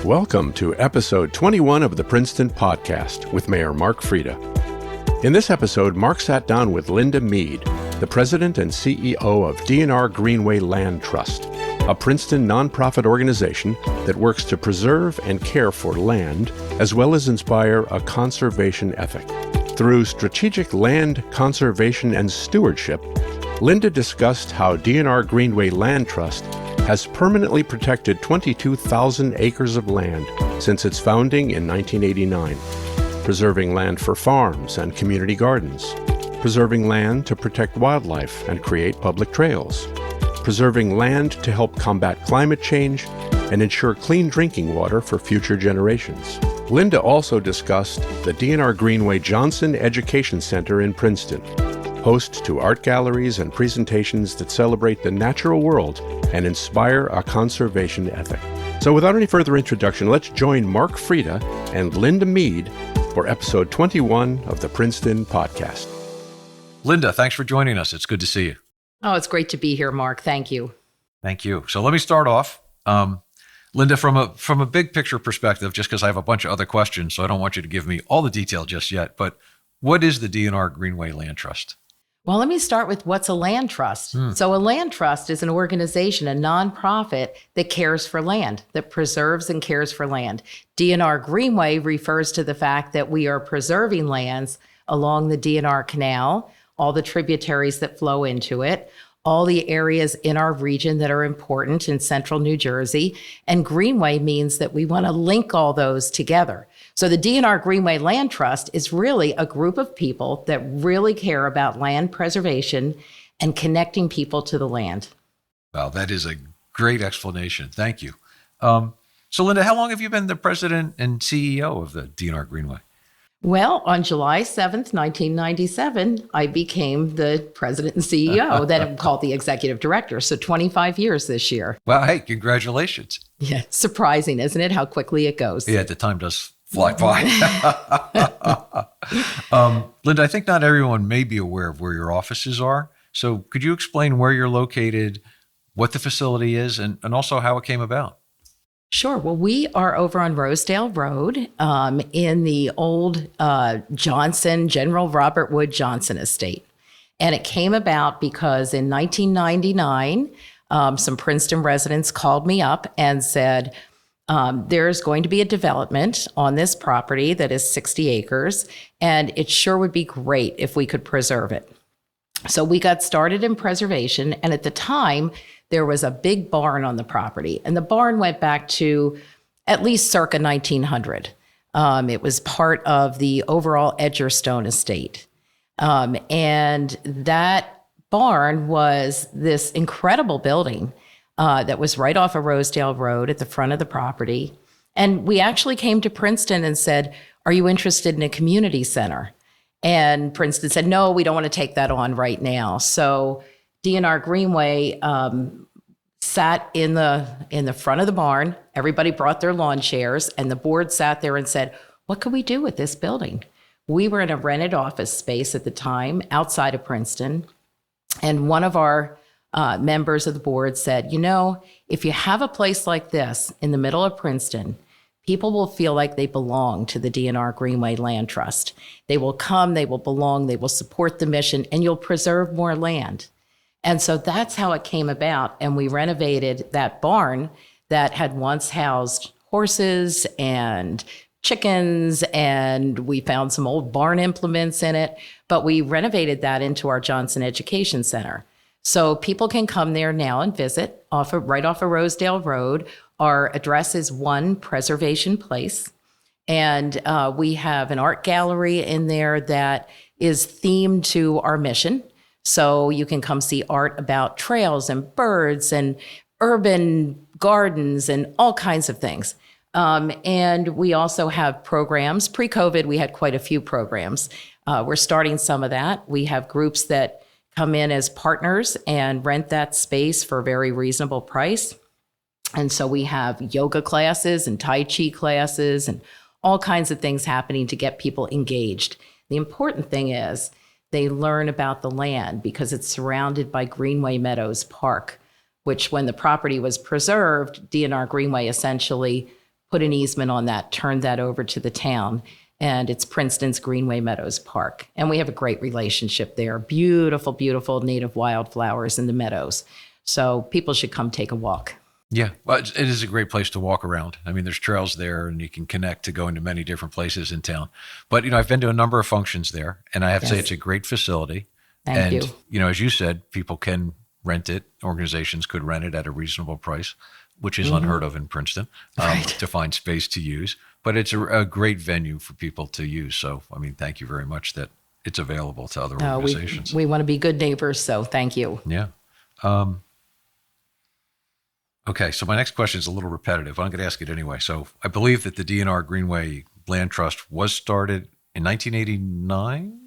Welcome to episode 21 of the Princeton Podcast with Mayor Mark Freda. In this episode, Mark sat down with Linda Mead, the president and CEO of D&R Greenway Land Trust, a Princeton nonprofit organization that works to preserve and care for land, as well as inspire a conservation ethic. Through strategic land conservation and stewardship, Linda discussed how D&R Greenway Land Trust has permanently protected 22,000 acres of land since its founding in 1989, preserving land for farms and community gardens, preserving land to protect wildlife and create public trails, preserving land to help combat climate change and ensure clean drinking water for future generations. Linda also discussed the D&R Greenway Johnson Education Center in Princeton, host to art galleries and presentations that celebrate the natural world and inspire a conservation ethic. So without any further introduction, let's join Mark Freda and Linda Mead for episode 21 of the Princeton Podcast. Linda, thanks for joining us. It's good to see you. Oh, it's great to be here, Mark. Thank you. Thank you. So let me start off. Linda, from a big picture perspective, just because I have a bunch of other questions, so I don't want you to give me all the detail just yet, but what is the D&R Greenway Land Trust? Well, let me start with what's a land trust. So a land trust is an organization, a nonprofit that cares for land, that preserves and cares for land. D&R Greenway refers to the fact that we are preserving lands along the D&R Canal, all the tributaries that flow into it, all the areas in our region that are important in central New Jersey. And Greenway means that we want to link all those together. So the D&R Greenway Land Trust is really a group of people that really care about land preservation and connecting people to the land. Wow, that is a great explanation. Thank you. So Linda, how long have you been the president and CEO of the D&R Greenway? Well, on July 7th, 1997, I became the president and CEO, then I'm called the executive director. So 25 years this year. Well, hey, congratulations. Yeah, surprising, isn't it, how quickly it goes? Yeah, the time does fly by. Linda, I think not everyone may be aware of where your offices are. So could you explain where you're located, what the facility is, and also how it came about? Sure. Well, we are over on Rosedale Road in the old General Robert Wood Johnson estate. And it came about because in 1999, some Princeton residents called me up and said, there's going to be a development on this property that is 60 acres, and it sure would be great if we could preserve it. So we got started in preservation, and at the time, there was a big barn on the property, and the barn went back to at least circa 1900. It was part of the overall Edgerstone estate. And that barn was this incredible building that was right off of Rosedale Road at the front of the property. And we actually came to Princeton and said, are you interested in a community center? And Princeton said, no, we don't want to take that on right now. So D&R Greenway sat in the front of the barn. Everybody brought their lawn chairs, and the board sat there and said, what could we do with this building? We were in a rented office space at the time outside of Princeton, and one of our members of the board said, if you have a place like this in the middle of Princeton, people will feel like they belong to the D&R Greenway Land Trust. They will come, they will belong, they will support the mission, and you'll preserve more land. And so that's how it came about. And we renovated that barn that had once housed horses and chickens, and we found some old barn implements in it. But we renovated that into our Johnson Education Center. So people can come there now and visit right off of Rosedale Road. Our address is 1 Preservation Place. And we have an art gallery in there that is themed to our mission. So you can come see art about trails and birds and urban gardens and all kinds of things. And we also have programs. Pre-COVID, we had quite a few programs. We're starting some of that. We have groups that come in as partners and rent that space for a very reasonable price. And so we have yoga classes and Tai Chi classes and all kinds of things happening to get people engaged. The important thing is they learn about the land because it's surrounded by Greenway Meadows Park, which when the property was preserved, D&R Greenway essentially put an easement on that, turned that over to the town. And it's Princeton's Greenway Meadows Park. And we have a great relationship there. Beautiful, beautiful native wildflowers in the meadows. So people should come take a walk. Yeah, well, it is a great place to walk around. I mean, there's trails there and you can connect to going to many different places in town. But, I've been to a number of functions there, and I have to say it's a great facility. Thank you. As you said, people can rent it. Organizations could rent it at a reasonable price, which is unheard of in Princeton, to find space to use. But it's a great venue for people to use. So, thank you very much that it's available to other organizations. We want to be good neighbors, so thank you. Yeah. Okay, so my next question is a little repetitive. I'm going to ask it anyway. So I believe that the DNR Greenway Land Trust was started in 1989?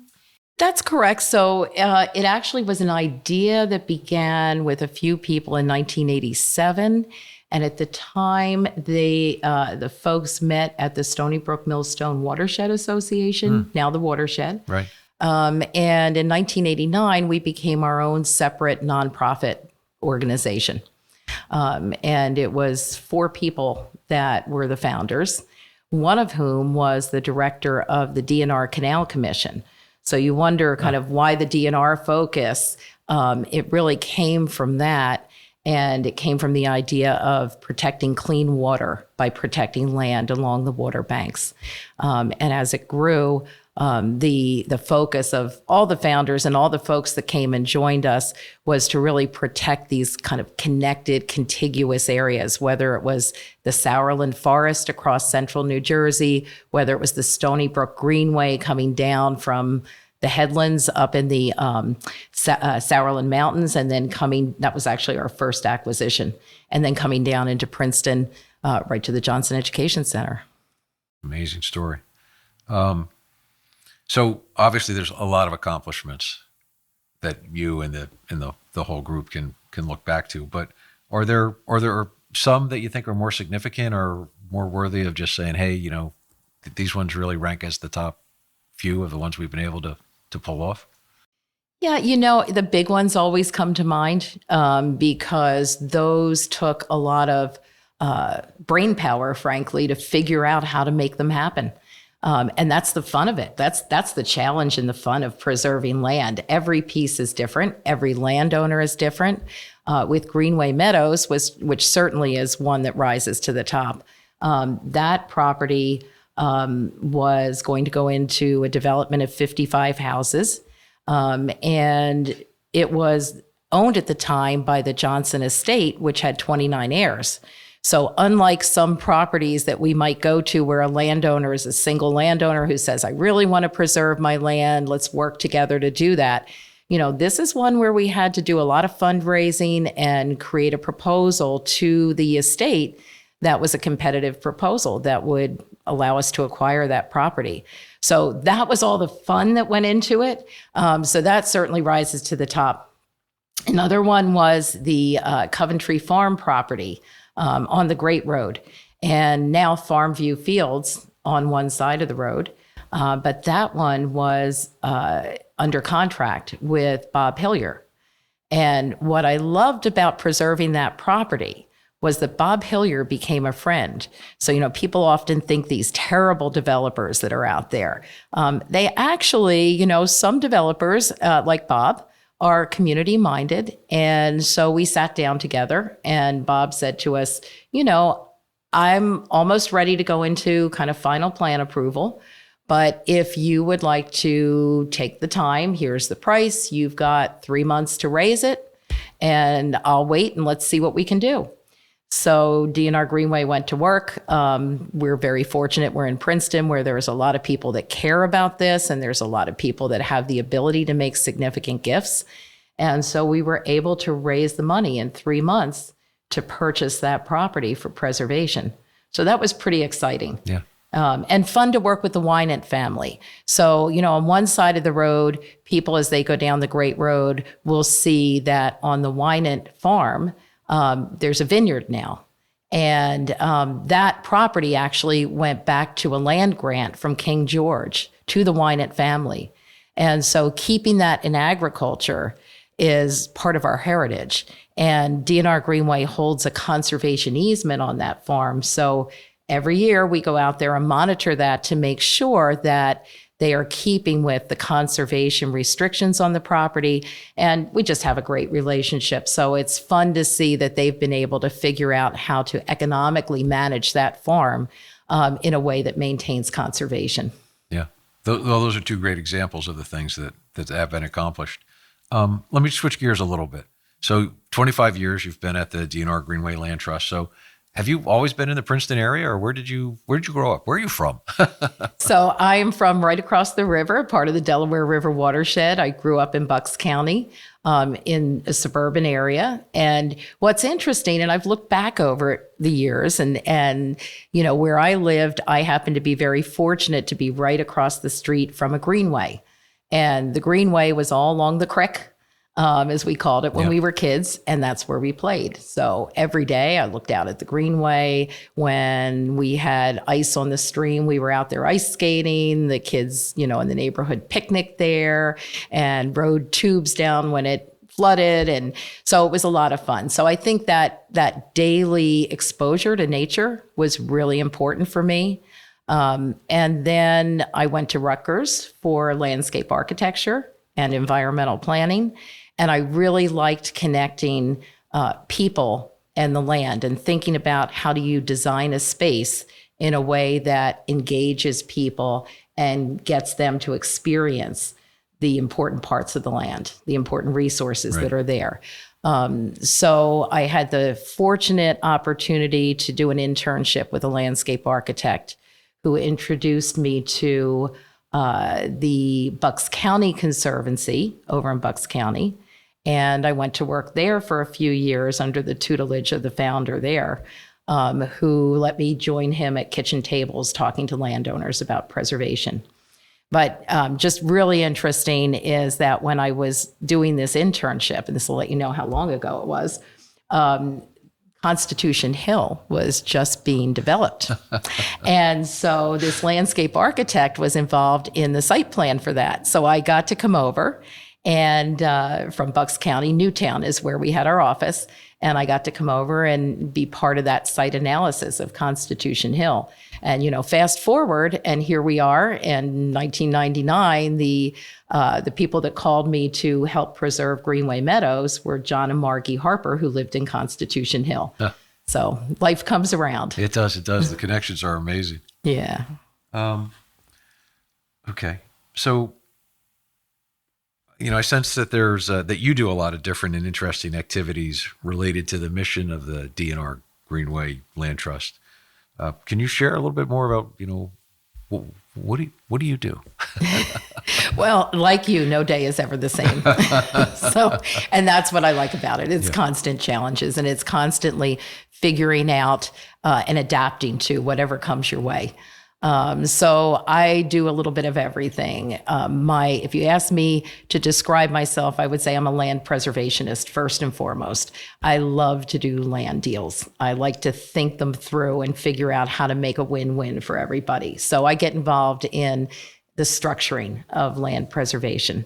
That's correct. So it actually was an idea that began with a few people in 1987. And at the time, the folks met at the Stony Brook Millstone Watershed Association, now the Watershed. Right. And in 1989, we became our own separate nonprofit organization. And it was 4 people that were the founders, one of whom was the director of the DNR Canal Commission. So you wonder kind of why the DNR focus. It really came from that. And it came from the idea of protecting clean water by protecting land along the water banks. And as it grew, the focus of all the founders and all the folks that came and joined us was to really protect these kind of connected, contiguous areas, whether it was the Sourland Forest across central New Jersey, whether it was the Stony Brook Greenway coming down from the headlands up in the Sourland Mountains, and then that was actually our first acquisition, and then coming down into Princeton, right to the Johnson Education Center. Amazing story. So obviously there's a lot of accomplishments that you and the whole group can look back to, but are there some that you think are more significant or more worthy of just saying, hey, these ones really rank as the top few of the ones we've been able to pull off? Yeah, the big ones always come to mind because those took a lot of brain power, frankly, to figure out how to make them happen. And that's the fun of it. That's the challenge and the fun of preserving land. Every piece is different. Every landowner is different. With Greenway Meadows, which certainly is one that rises to the top, that property was going to go into a development of 55 houses. And it was owned at the time by the Johnson estate, which had 29 heirs. So unlike some properties that we might go to where a landowner is a single landowner who says, I really want to preserve my land, let's work together to do that. This is one where we had to do a lot of fundraising and create a proposal to the estate that was a competitive proposal that would allow us to acquire that property. So that was all the fun that went into it. So that certainly rises to the top. Another one was the Coventry Farm property on the Great Road, and now Farmview Fields on one side of the road. But that one was under contract with Bob Hillier. And what I loved about preserving that property was that Bob Hillier became a friend. So, people often think these terrible developers that are out there. They actually, some developers like Bob are community minded. And so we sat down together and Bob said to us, I'm almost ready to go into kind of final plan approval. But if you would like to take the time, here's the price. You've got 3 months to raise it, and I'll wait and let's see what we can do. So DNR Greenway went to work. We're very fortunate. We're in Princeton, where there's a lot of people that care about this, and there's a lot of people that have the ability to make significant gifts. And so we were able to raise the money in 3 months to purchase that property for preservation. So that was pretty exciting. Yeah. And fun to work with the Wynant family. So, on one side of the road, people, as they go down the Great Road, will see that on the Wynant farm, there's a vineyard now. And that property actually went back to a land grant from King George to the Wynant family. And so keeping that in agriculture is part of our heritage. And DNR Greenway holds a conservation easement on that farm. So every year we go out there and monitor that to make sure that they are keeping with the conservation restrictions on the property. And we just have a great relationship. So it's fun to see that they've been able to figure out how to economically manage that farm in a way that maintains conservation. Yeah. Those are two great examples of the things that have been accomplished. Let me switch gears a little bit. So 25 years you've been at the DNR Greenway Land Trust. So have you always been in the Princeton area, or where did you grow up? Where are you from? So I am from right across the river, part of the Delaware River watershed. I grew up in Bucks County, in a suburban area. And what's interesting, and I've looked back over the years, and where I lived, I happened to be very fortunate to be right across the street from a Greenway. And the Greenway was all along the creek, as we called it when we were kids, and that's where we played. So every day I looked out at the Greenway. When we had ice on the stream, we were out there ice skating. The kids, in the neighborhood picnicked there and rode tubes down when it flooded. And so it was a lot of fun. So I think that daily exposure to nature was really important for me. And then I went to Rutgers for landscape architecture and environmental planning. And I really liked connecting people and the land and thinking about how do you design a space in a way that engages people and gets them to experience the important parts of the land, the important resources that are there. So I had the fortunate opportunity to do an internship with a landscape architect who introduced me to the Bucks County Conservancy over in Bucks County. And I went to work there for a few years under the tutelage of the founder there, who let me join him at kitchen tables talking to landowners about preservation. But just really interesting is that when I was doing this internship, and this will let you know how long ago it was, Constitution Hill was just being developed. And so this landscape architect was involved in the site plan for that. So I got to come over, and from Bucks County, Newtown is where we had our office. And I got to come over and be part of that site analysis of Constitution Hill. And, fast forward, and here we are in 1999, the people that called me to help preserve Greenway Meadows were John and Margie Harper, who lived in Constitution Hill. So life comes around. It does. The connections are amazing. Yeah. Okay. So, I sense that there's that you do a lot of different and interesting activities related to the mission of the DNR Greenway Land Trust. Can you share a little bit more about, what do you do? Well, like you, no day is ever the same. And that's what I like about it. It's constant challenges, and it's constantly figuring out and adapting to whatever comes your way. So I do a little bit of everything. If you ask me to describe myself, I would say I'm a land preservationist first and foremost. I love to do land deals. I like to think them through and figure out how to make a win-win for everybody. So I get involved in the structuring of land preservation.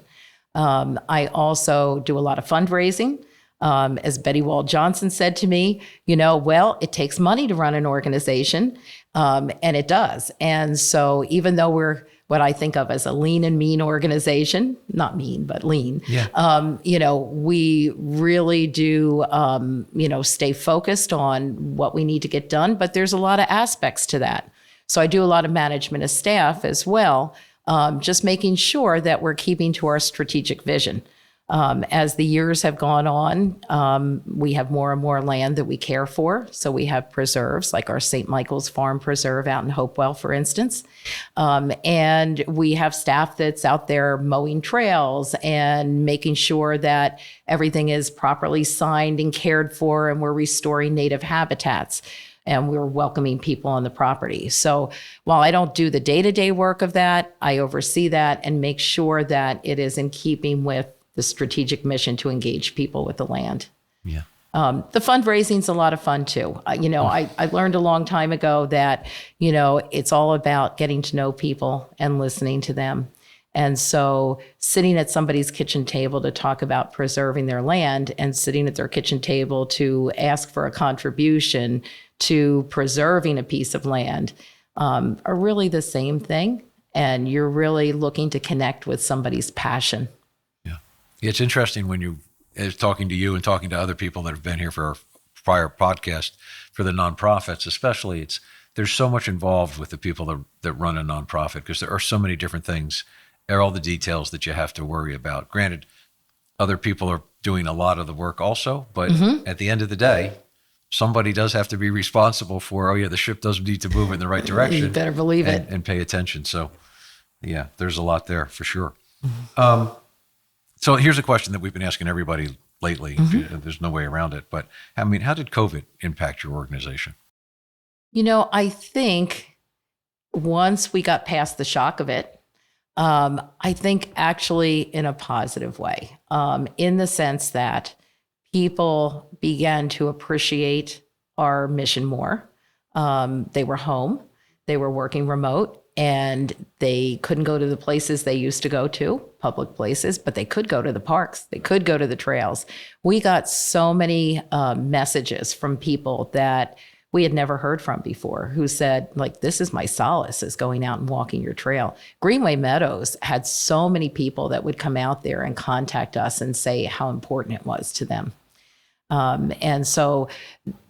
I also do a lot of fundraising. As Betty Wall Johnson said to me, it takes money to run an organization, and it does. And so even though we're what I think of as a lean and mean organization, not mean, but lean, we really do, stay focused on what we need to get done, but there's a lot of aspects to that. So I do a lot of management of staff as well, just making sure that we're keeping to our strategic vision. As the years have gone on, we have more and more land that we care for. So we have preserves, like our St. Michael's Farm Preserve out in Hopewell, for instance. And we have staff that's out there mowing trails and making sure that everything is properly signed and cared for, and we're restoring native habitats, and we're welcoming people on the property. So while I don't do the day-to-day work of that, I oversee that and make sure that it is in keeping with the strategic mission to engage people with the land. Yeah. The fundraising's a lot of fun too. I learned a long time ago that, it's all about getting to know people and listening to them. And so sitting at somebody's kitchen table to talk about preserving their land and sitting at their kitchen table to ask for a contribution to preserving a piece of land are really the same thing. And you're really looking to connect with somebody's passion. Yeah. It's interesting when you, as talking to you and talking to other people that have been here for our prior podcast, for the nonprofits especially, there's so much involved with the people that run a nonprofit because there are so many different things, all the details that you have to worry about. Granted, other people are doing a lot of the work also, but at the end of the day, somebody does have to be responsible for, the ship does need to move in the right direction. You better believe it. And pay attention. So, yeah, there's a lot there for sure. So here's a question that we've been asking everybody lately. There's no way around it. But, how did COVID impact your organization? I think once we got past the shock of it, I think actually in a positive way, in the sense that people began to appreciate our mission more. They were home, they were working remote, and they couldn't go to the places they used to go to, public places, but they could go to the parks, they could go to the trails. We got so many messages from people that we had never heard from before who said, like, this is my solace, is going out and walking your trail. Greenway Meadows had so many people that would come out there and contact us and say how important it was to them. And so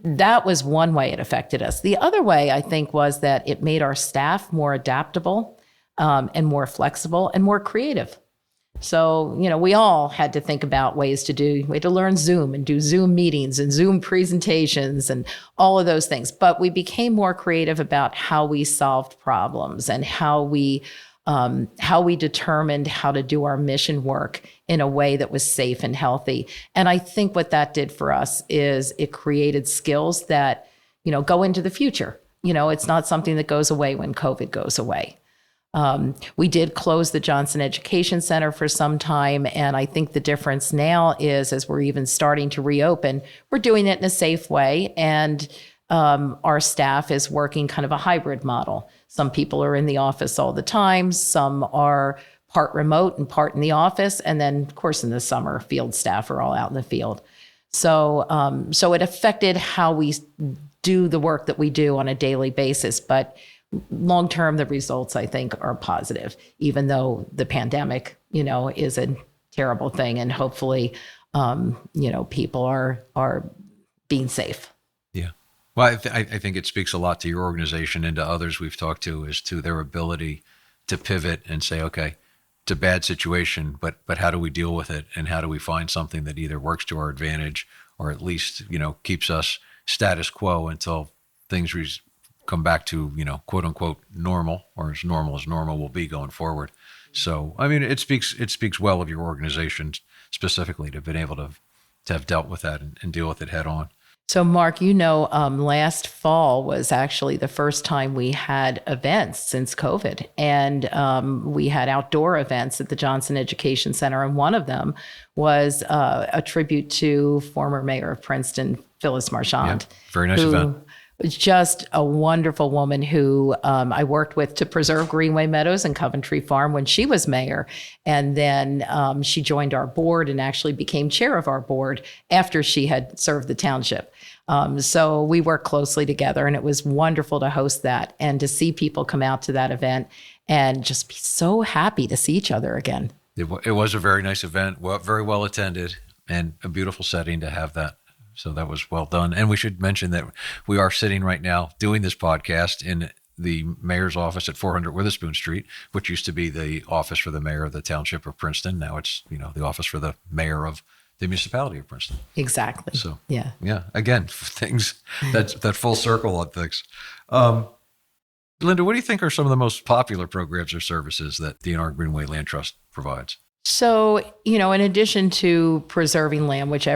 that was one way it affected us. The other way, I think, was that it made our staff more adaptable and more flexible and more creative. So, we all had to think about we had to learn Zoom and do Zoom meetings and Zoom presentations and all of those things. But we became more creative about how we solved problems and how we determined how to do our mission work in a way that was safe and healthy. And I think what that did for us is it created skills that, go into the future. It's not something that goes away when COVID goes away. We did close the Johnson Education Center for some time. And I think the difference now is, as we're even starting to reopen, we're doing it in a safe way. And our staff is working kind of a hybrid model. Some people are in the office all the time. Some are part remote and part in the office. And then, of course, in the summer, field staff are all out in the field. So it affected how we do the work that we do on a daily basis. But long term, the results, I think, are positive, even though the pandemic, is a terrible thing. And hopefully, people are being safe. Yeah. Well, I think it speaks a lot to your organization and to others we've talked to, as to their ability to pivot and say, okay, it's a bad situation, but how do we deal with it? And how do we find something that either works to our advantage or at least, keeps us status quo until things come back to, quote unquote, normal, or as normal will be going forward. So, it speaks well of your organization specifically to have been able to have dealt with that and deal with it head on. So, Mark, last fall was actually the first time we had events since COVID. And we had outdoor events at the Johnson Education Center. And one of them was a tribute to former mayor of Princeton, Phyllis Marchand. Yeah, very nice event. Just a wonderful woman who I worked with to preserve Greenway Meadows and Coventry Farm when she was mayor. And then she joined our board and actually became chair of our board after she had served the township. So we worked closely together, and it was wonderful to host that and to see people come out to that event and just be so happy to see each other again. It was a very nice event, very well attended, and a beautiful setting to have that. So that was well done. And we should mention that we are sitting right now doing this podcast in the mayor's office at 400 Witherspoon Street, which used to be the office for the mayor of the township of Princeton. Now it's, the office for the mayor of the municipality of Princeton. Exactly. So, yeah. Again, things, that full circle on things. Linda, what do you think are some of the most popular programs or services that DNR Greenway Land Trust provides? So, in addition to preserving land, which,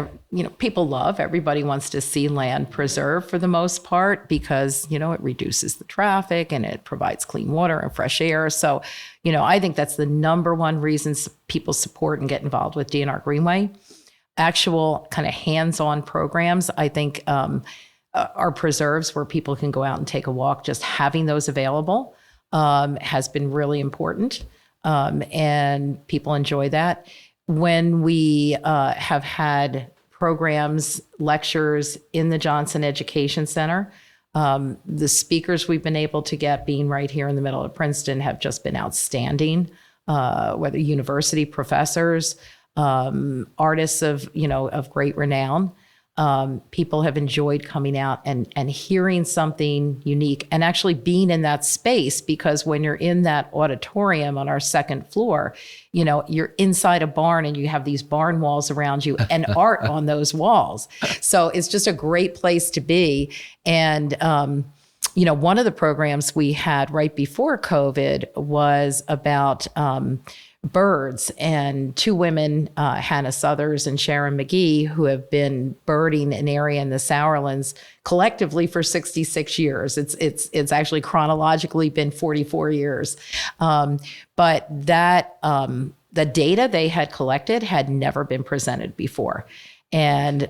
people love, everybody wants to see land preserved for the most part because, it reduces the traffic and it provides clean water and fresh air. So, I think that's the number one reason people support and get involved with DNR Greenway. Actual kind of hands-on programs, I think, are preserves where people can go out and take a walk. Just having those available has been really important. and people enjoy that. When we have had programs, lectures in the Johnson Education Center, the speakers we've been able to get, being right here in the middle of Princeton, have just been outstanding, whether university professors, artists of great renown. People have enjoyed coming out and hearing something unique and actually being in that space, because when you're in that auditorium on our second floor, you're inside a barn and you have these barn walls around you and art on those walls. So it's just a great place to be. And, one of the programs we had right before COVID was about birds, and two women, Hannah Southers and Sharon McGee, who have been birding an area in the Sourlands collectively for 66 years. It's actually chronologically been 44 years. But that the data they had collected had never been presented before. And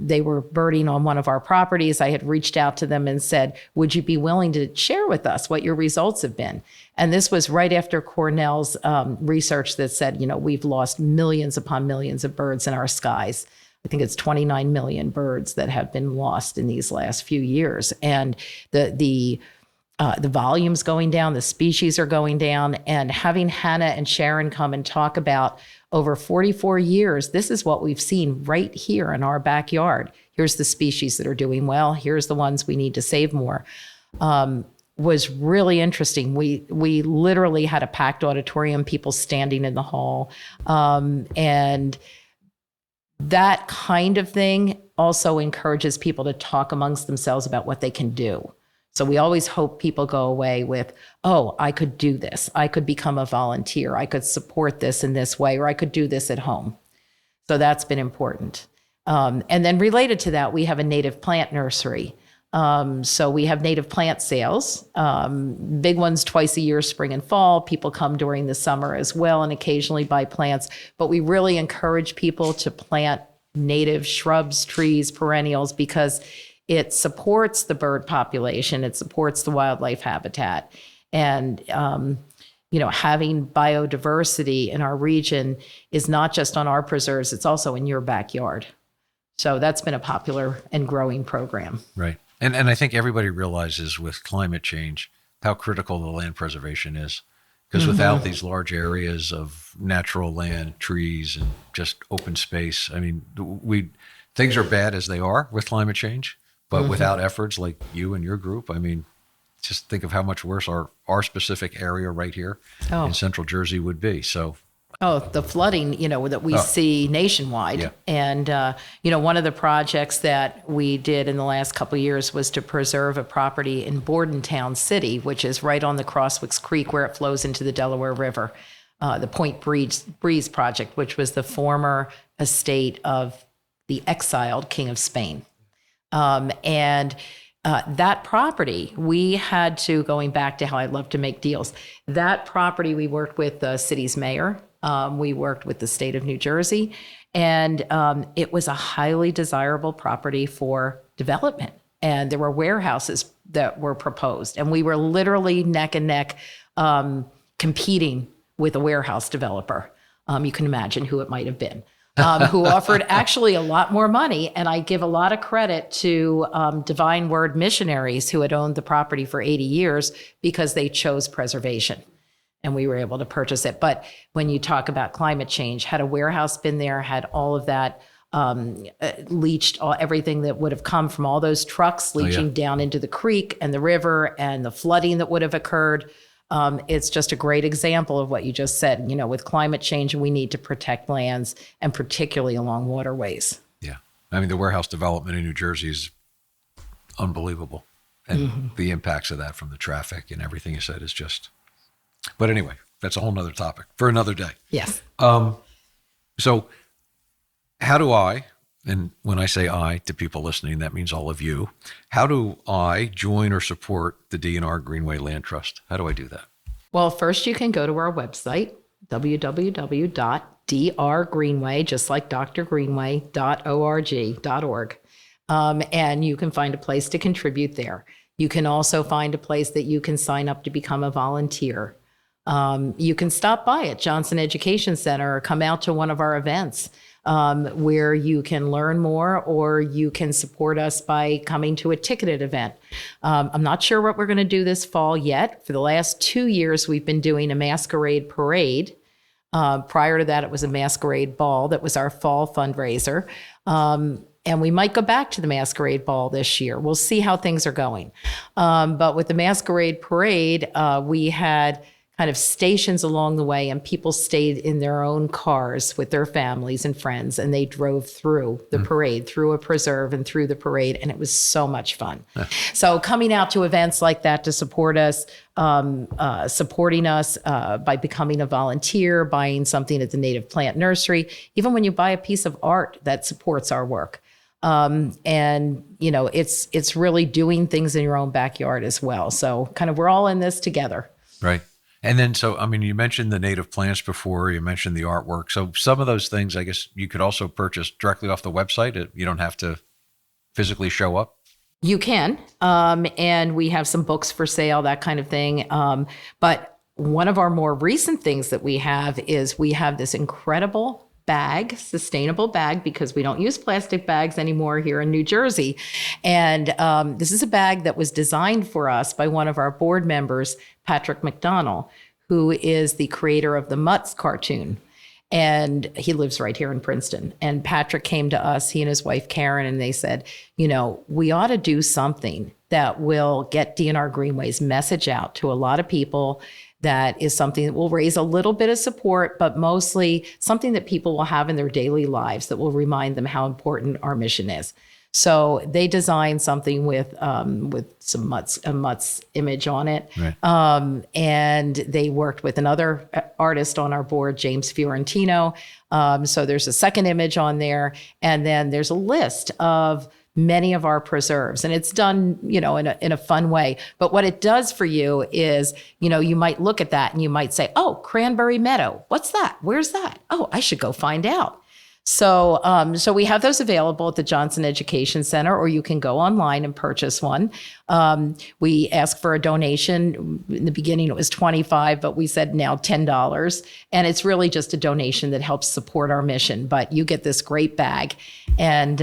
they were birding on one of our properties. I had reached out to them and said, would you be willing to share with us what your results have been? And this was right after Cornell's research that said, we've lost millions upon millions of birds in our skies. I think it's 29 million birds that have been lost in these last few years. And the volume's going down, the species are going down. And having Hannah and Sharon come and talk about over 44 years, this is what we've seen right here in our backyard. Here's the species that are doing well. Here's the ones we need to save more. Was really interesting. We literally had a packed auditorium, people standing in the hall. And that kind of thing also encourages people to talk amongst themselves about what they can do. So we always hope people go away with, oh, I could do this. I could become a volunteer. I could support this in this way, or I could do this at home. So that's been important. And then related to that, we have a native plant nursery. So we have native plant sales, big ones twice a year, spring and fall. People come during the summer as well and occasionally buy plants. But we really encourage people to plant native shrubs, trees, perennials, because it supports the bird population. It supports the wildlife habitat. And, having biodiversity in our region is not just on our preserves, it's also in your backyard. So that's been a popular and growing program. Right. And I think everybody realizes with climate change how critical the land preservation is. Because without these large areas of natural land, trees, and just open space, things are bad as they are with climate change. But without efforts like you and your group, just think of how much worse our specific area right here in central Jersey would be. So, the flooding, that we see nationwide. Yeah. And, one of the projects that we did in the last couple of years was to preserve a property in Bordentown City, which is right on the Crosswicks Creek where it flows into the Delaware River, the Point Breeze project, which was the former estate of the exiled King of Spain. That property, we had to, going back to how I love to make deals, that property we worked with the city's mayor, we worked with the state of New Jersey, and it was a highly desirable property for development. And there were warehouses that were proposed, and we were literally neck and neck competing with a warehouse developer. You can imagine who it might have been. Who offered actually a lot more money. And I give a lot of credit to Divine Word missionaries who had owned the property for 80 years because they chose preservation. And we were able to purchase it. But when you talk about climate change, had a warehouse been there, had all of that leached, everything that would have come from all those trucks leaching down into the creek and the river and the flooding that would have occurred. It's just a great example of what you just said. With climate change, we need to protect lands, and particularly along waterways. Yeah. The warehouse development in New Jersey is unbelievable. And the impacts of that from the traffic and everything you said is just, but anyway, that's a whole nother topic for another day. Yes. So how do I, and when I say I to people listening, that means all of you, how do I join or support the DNR Greenway Land Trust? How do I do that? Well, first you can go to our website, www.drgreenway, just like Dr. Greenway.org. And you can find a place to contribute there. You can also find a place that you can sign up to become a volunteer. You can stop by at Johnson Education Center or come out to one of our events where you can learn more, or you can support us by coming to a ticketed event. I'm not sure what we're going to do this fall yet. For the last 2 years, we've been doing a Masquerade Parade. Prior to that, it was a Masquerade Ball. That was our fall fundraiser. And we might go back to the Masquerade Ball this year. We'll see how things are going. But with the Masquerade Parade, we had kind of stations along the way, and people stayed in their own cars with their families and friends, and they drove through the parade, through a preserve and through the parade, and it was so much fun. So coming out to events like that to support us, supporting us by becoming a volunteer, buying something at the Native Plant Nursery, even when you buy a piece of art that supports our work. And you know, it's really doing things in your own backyard as well. So kind of, we're all in this together. Right. And then, so, I mean, you mentioned the native plants before, you mentioned the artwork. So some of those things, I guess you could also purchase directly off the website. You don't have to physically show up. You can. And we have some books for sale, that kind of thing. But one of our more recent things that we have is we have this incredible bag, sustainable bag, because we don't use plastic bags anymore here in New Jersey. And this is a bag that was designed for us by one of our board members, Patrick McDonnell, who is the creator of the Mutts cartoon. And he lives right here in Princeton. And Patrick came to us, he and his wife, Karen, and they said, you know, we ought to do something that will get DNR Greenway's message out to a lot of people. That is something that will raise a little bit of support, but mostly something that people will have in their daily lives that will remind them how important our mission is. So they designed something with some Mutts image on it. Right. And they worked with another artist on our board, James Fiorentino. So there's a second image on there. And then there's a list of many of our preserves, and it's done, you know, in a fun way. But what it does for you is, you know, you might look at that and you might say, oh, Cranberry Meadow, what's that? Where's that? Oh, I should go find out. So, so we have those available at the Johnson Education Center, or you can go online and purchase one. We ask for a donation. In the beginning, it was $25, but we said now $10. And it's really just a donation that helps support our mission. But you get this great bag, and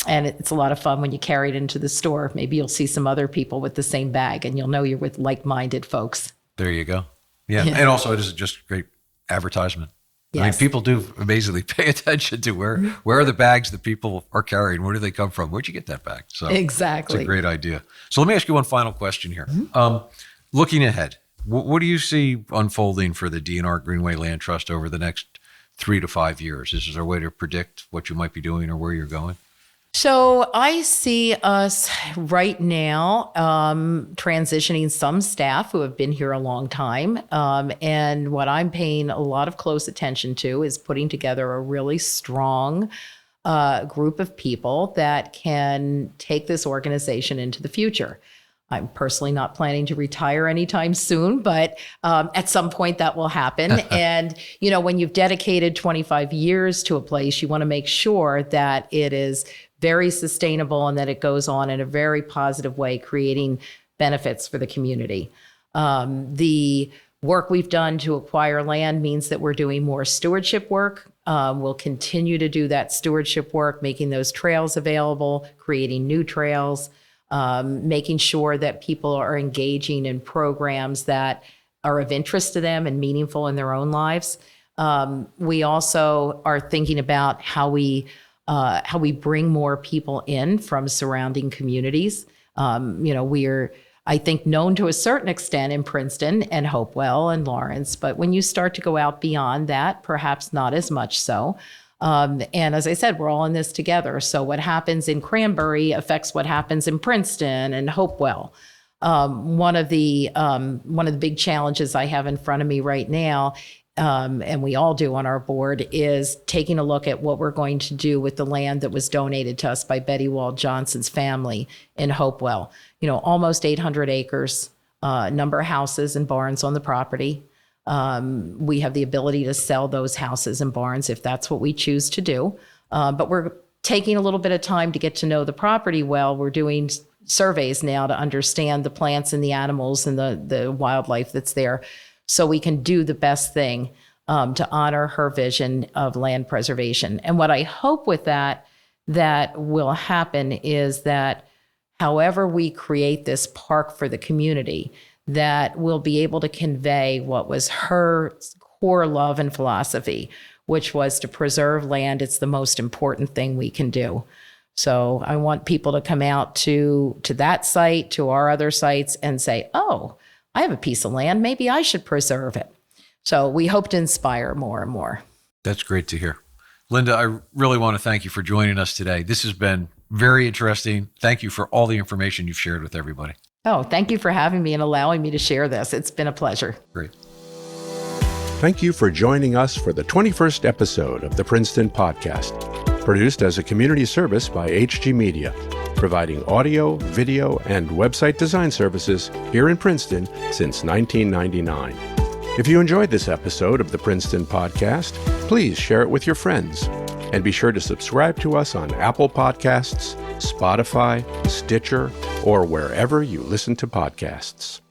it's a lot of fun when you carry it into the store. Maybe you'll see some other people with the same bag, and you'll know you're with like-minded folks. There you go. Yeah. And also, it is just great advertisement. Yes. I mean, people do amazingly pay attention to where are the bags that people are carrying? Where do they come from? Where'd you get that bag? So exactly. It's a great idea. So let me ask you one final question here. Mm-hmm. Looking ahead, what do you see unfolding for the DNR Greenway Land Trust over the next 3 to 5 years? Is there a way to predict what you might be doing or where you're going? So I see us right now transitioning some staff who have been here a long time. And what I'm paying a lot of close attention to is putting together a really strong group of people that can take this organization into the future. I'm personally not planning to retire anytime soon, but at some point that will happen. And, you know, when you've dedicated 25 years to a place, you want to make sure that it is very sustainable and that it goes on in a very positive way, creating benefits for the community. The work we've done to acquire land means that we're doing more stewardship work. We'll continue to do that stewardship work, making those trails available, creating new trails, making sure that people are engaging in programs that are of interest to them and meaningful in their own lives. We also are thinking about how we bring more people in from surrounding communities. You know, we're, I think, known to a certain extent in Princeton and Hopewell and Lawrence, but when you start to go out beyond that, perhaps not as much so. And as I said, we're all in this together. So what happens in Cranberry affects what happens in Princeton and Hopewell. One of the big challenges I have in front of me right now, and we all do on our board, is taking a look at what we're going to do with the land that was donated to us by Betty Wall Johnson's family in Hopewell. You know, almost 800 acres, number of houses and barns on the property. We have the ability to sell those houses and barns if that's what we choose to do. But we're taking a little bit of time to get to know the property well. We're doing surveys now to understand the plants and the animals and the wildlife that's there. so we can do the best thing to honor her vision of land preservation. And what I hope with that will happen is that however we create this park for the community, that we'll be able to convey what was her core love and philosophy, which was to preserve land. It's the most important thing we can do. So I want people to come out to that site, to our other sites, and say, oh, I have a piece of land. Maybe I should preserve it. So we hope to inspire more and more. That's great to hear. Linda, I really want to thank you for joining us today. This has been very interesting. Thank you for all the information you've shared with everybody. Oh, thank you for having me and allowing me to share this. It's been a pleasure. Great. Thank you for joining us for the 21st episode of the Princeton Podcast, produced as a community service by HG Media, providing audio, video, and website design services here in Princeton since 1999. If you enjoyed this episode of the Princeton Podcast, please share it with your friends. And be sure to subscribe to us on Apple Podcasts, Spotify, Stitcher, or wherever you listen to podcasts.